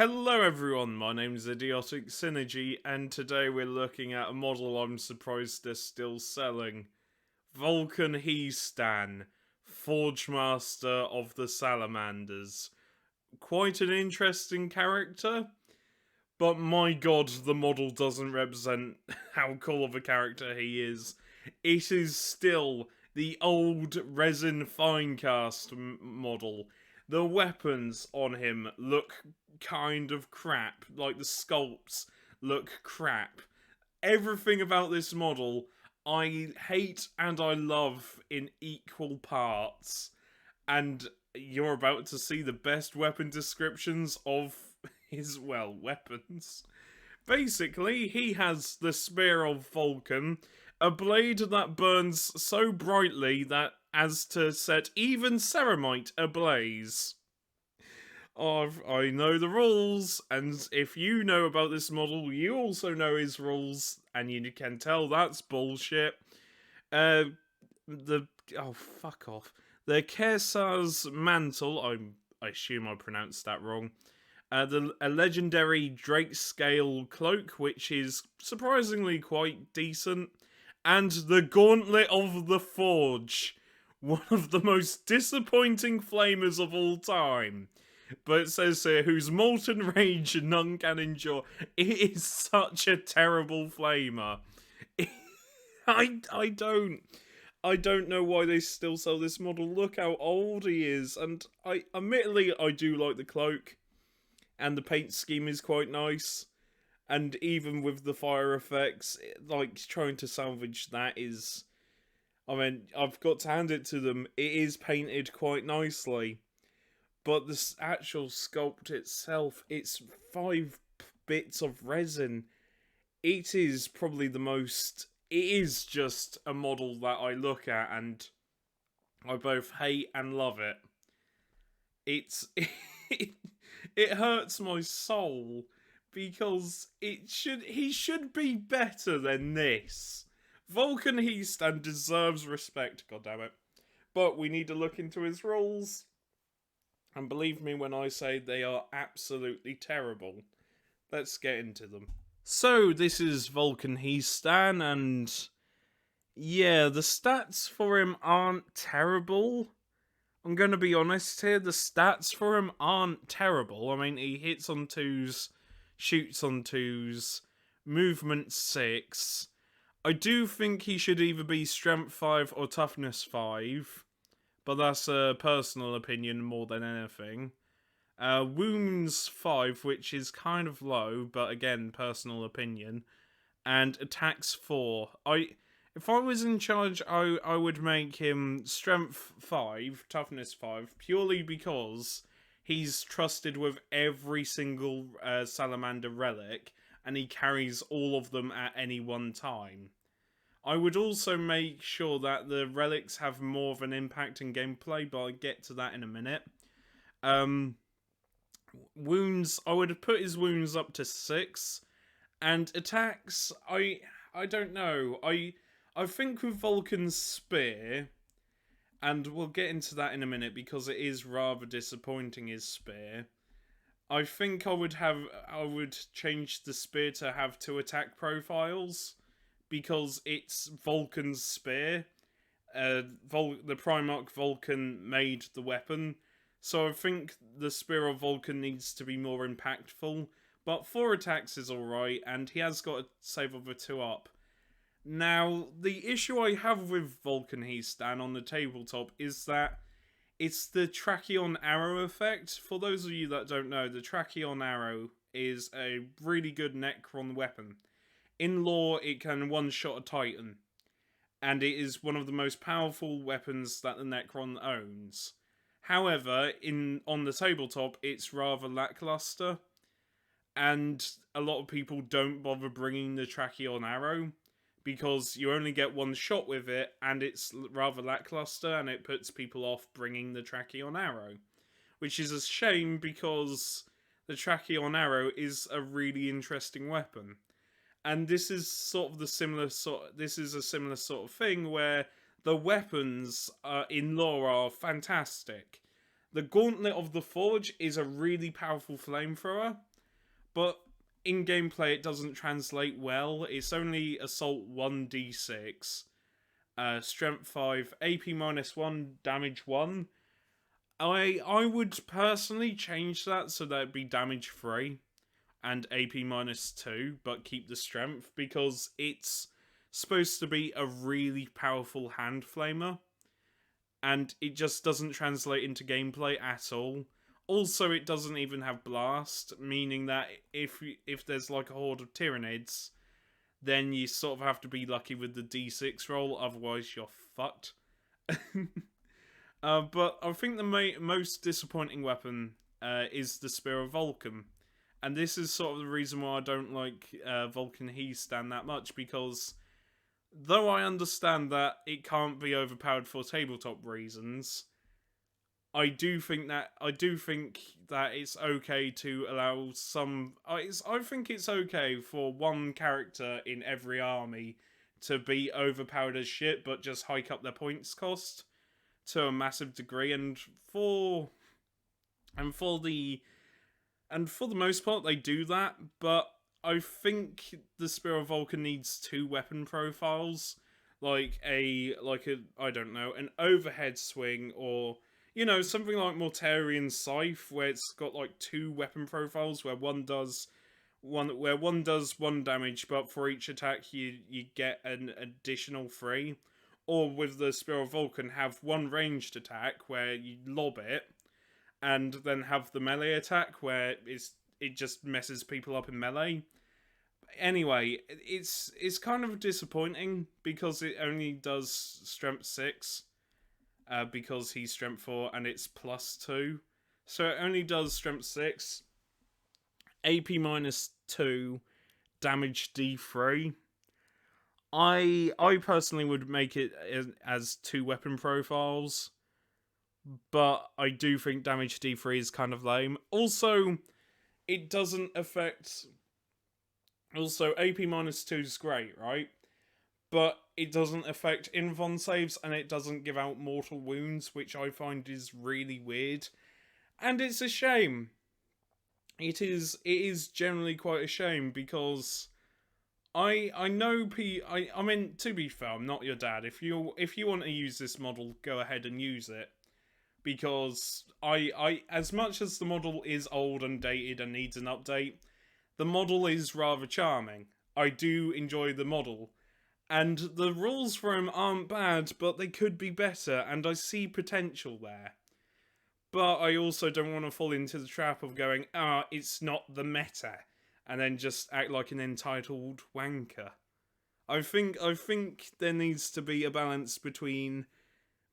Hello everyone, my name's Idiotic Synergy, and today we're looking at a model I'm surprised they're still selling. Vulkan Stan, Forge Master of the Salamanders. Quite an interesting character, but my god, the model doesn't represent how cool of a character he is. It is still the old resin finecast model. The weapons on him look kind of crap, like the sculpts look crap. Everything about this model I hate and I love in equal parts. And you're about to see the best weapon descriptions of his, well, weapons. Basically, he has the Spear of Vulkan, a blade that burns so brightly that as to set even ceramite ablaze. I know the rules, and if you know about this model, you also know his rules, and you can tell that's bullshit. Uh, the fuck off. The Kesar's mantle. I assume I pronounced that wrong. A legendary Drake scale cloak, which is surprisingly quite decent, and the Gauntlet of the Forge, one of the most disappointing flamers of all time. But it says here, whose molten rage none can endure. It is such a terrible flamer. I don't know why they still sell this model. Look how old he is, and admittedly I do like the cloak, and the paint scheme is quite nice, and even with the fire effects, like trying to salvage that is, I mean, I've got to hand it to them. It is painted quite nicely. But the actual sculpt itself, it's 5 bits of resin. It is probably the most... It is just a model that I look at and I both hate and love it. It's... it hurts my soul because he should be better than this. Vulkan Stan deserves respect, goddammit. But we need to look into his rules. And believe me when I say they are absolutely terrible. Let's get into them. So, this is Vulkan Stan, and yeah, the stats for him aren't terrible. I'm going to be honest here, the stats for him aren't terrible. I mean, he hits on 2s, shoots on 2s, movement 6. I do think he should either be strength 5 or toughness 5. But that's a personal opinion more than anything. Wounds 5, which is kind of low, but again, personal opinion. And attacks 4. If I was in charge, I would make him strength 5, toughness 5, purely because he's trusted with every single salamander relic, and he carries all of them at any one time. I would also make sure that the relics have more of an impact in gameplay, but I'll get to that in a minute. Wounds, I would have put his wounds up to 6. And attacks, I don't know. I think with Vulkan's spear, and we'll get into that in a minute because it is rather disappointing, his spear. I think I would change the spear to have 2 attack profiles, because it's Vulkan's spear. The Primarch Vulkan made the weapon, so I think the Spear of Vulkan needs to be more impactful. But 4 attacks is alright, and he has got a save of a 2 up. Now, the issue I have with Vulkan Stan on the tabletop is that it's the Trachyon Arrow effect. For those of you that don't know, the Trachyon Arrow is a really good Necron weapon. In lore, it can one-shot a Titan, and it is one of the most powerful weapons that the Necron owns. However, on the tabletop, it's rather lackluster, and a lot of people don't bother bringing the Trachyon Arrow, because you only get one shot with it, and it's rather lackluster, and it puts people off bringing the Trachyon Arrow. Which is a shame, because the Trachyon Arrow is a really interesting weapon. And this is a similar sort of thing where the weapons in lore are fantastic. The Gauntlet of the Forge is a really powerful flamethrower, but in gameplay it doesn't translate well. It's only Assault 1d6, Strength 5, AP minus 1, Damage 1. I would personally change that so that it'd be Damage 3 and AP minus 2, but keep the Strength, because it's supposed to be a really powerful hand flamer, and it just doesn't translate into gameplay at all. Also, it doesn't even have Blast, meaning that if there's like a horde of Tyranids, then you sort of have to be lucky with the D6 roll, otherwise you're fucked. But I think the most disappointing weapon is the Spear of Vulkan. And this is sort of the reason why I don't like Vulkan He Stand that much, because though I understand that it can't be overpowered for tabletop reasons, I do think that it's okay to allow some. I think it's okay for one character in every army to be overpowered as shit, but just hike up their points cost to a massive degree, and for the most part they do that. But I think the Spear of Vulkan needs two weapon profiles, like a I don't know, an overhead swing, or something like Mortarion Scythe, where it's got like two weapon profiles, where one does one damage, but for each attack you get an additional 3. Or with the Spear of Vulkan, have one ranged attack where you lob it, and then have the melee attack where it just messes people up in melee. Anyway, it's kind of disappointing because it only does Strength 6, because he's Strength 4 and it's +2. So it only does Strength 6, AP minus 2, damage D3. I personally would make it as two weapon profiles, but I do think damage D3 is kind of lame. Also, it doesn't affect. Also, AP minus 2 is great, right? But it doesn't affect invuln saves, and it doesn't give out mortal wounds, which I find is really weird. And it's a shame. It is generally quite a shame, because I know I mean, to be fair, I'm not your dad. If you want to use this model, go ahead and use it. Because I as much as the model is old and dated and needs an update, the model is rather charming. I do enjoy the model. And the rules for him aren't bad, but they could be better, and I see potential there. But I also don't want to fall into the trap of going, it's not the meta, and then just act like an entitled wanker. I think there needs to be a balance between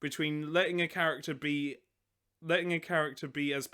letting a character be as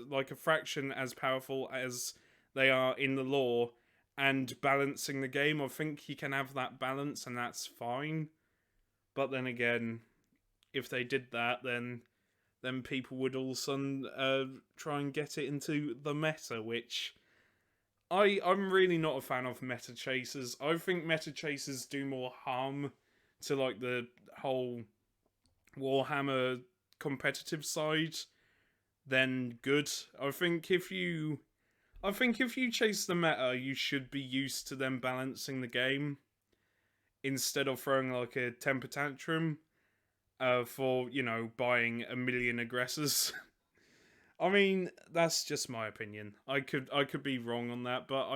like a fraction as powerful as they are in the lore, and balancing the game. I think he can have that balance, and that's fine. But then again, if they did that, then people would all of a sudden try and get it into the meta, which I'm really not a fan of meta chasers. I think meta chasers do more harm to like the whole Warhammer competitive side than good. I think if you chase the meta, you should be used to them balancing the game, instead of throwing like a temper tantrum for, buying a million aggressors. I mean, that's just my opinion. I could be wrong on that, but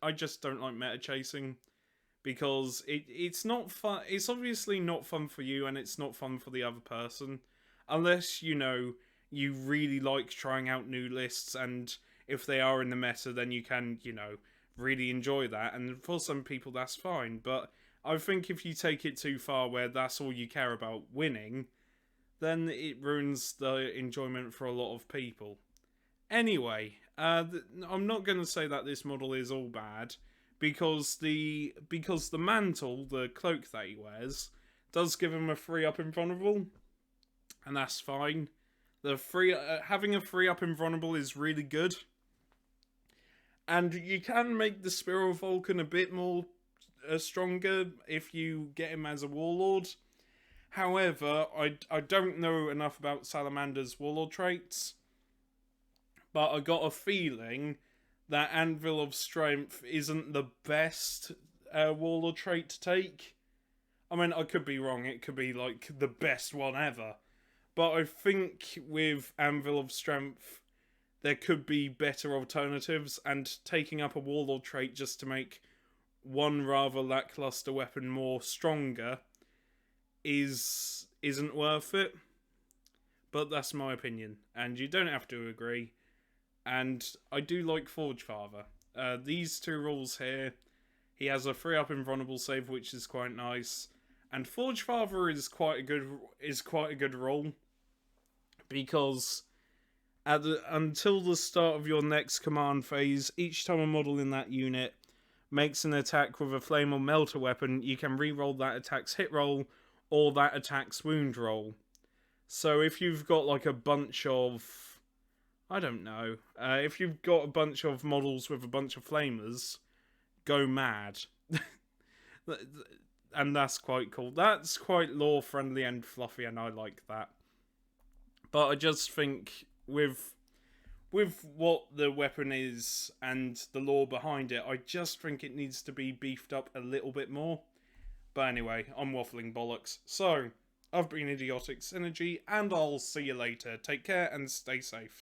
I just don't like meta chasing, because it's not fun. It's obviously not fun for you, and it's not fun for the other person, unless you really like trying out new lists, and if they are in the meta, then you can really enjoy that, and for some people that's fine. But I think if you take it too far, where that's all you care about, winning, then it ruins the enjoyment for a lot of people. Anyway, I'm not going to say that this model is all bad, because the mantle, the cloak that he wears, does give him a 3-up invulnerable, and that's fine. Having a 3-up invulnerable is really good, and you can make the Spear of Vulkan a bit more stronger if you get him as a warlord. However, I don't know enough about Salamander's warlord traits, but I got a feeling that Anvil of Strength isn't the best warlord trait to take. I mean, I could be wrong. It could be like the best one ever. But I think with Anvil of Strength, there could be better alternatives, and taking up a warlord trait just to make one rather lackluster weapon more stronger isn't worth it. But that's my opinion, and you don't have to agree. And I do like Forge Father. These two rules here, he has a 3-up invulnerable save, which is quite nice. And Forge Father is quite a good rule, because until the start of your next command phase, each time a model in that unit makes an attack with a flame or melter weapon, you can re-roll that attack's hit roll or that attack's wound roll. So if you've got like a bunch of, I don't know, if you've got a bunch of models with a bunch of flamers, go mad. And that's quite cool. That's quite lore friendly and fluffy, and I like that. But I just think with what the weapon is and the lore behind it, I just think it needs to be beefed up a little bit more. But anyway, I'm waffling bollocks. So, I've been Idiotic Synergy, and I'll see you later. Take care and stay safe.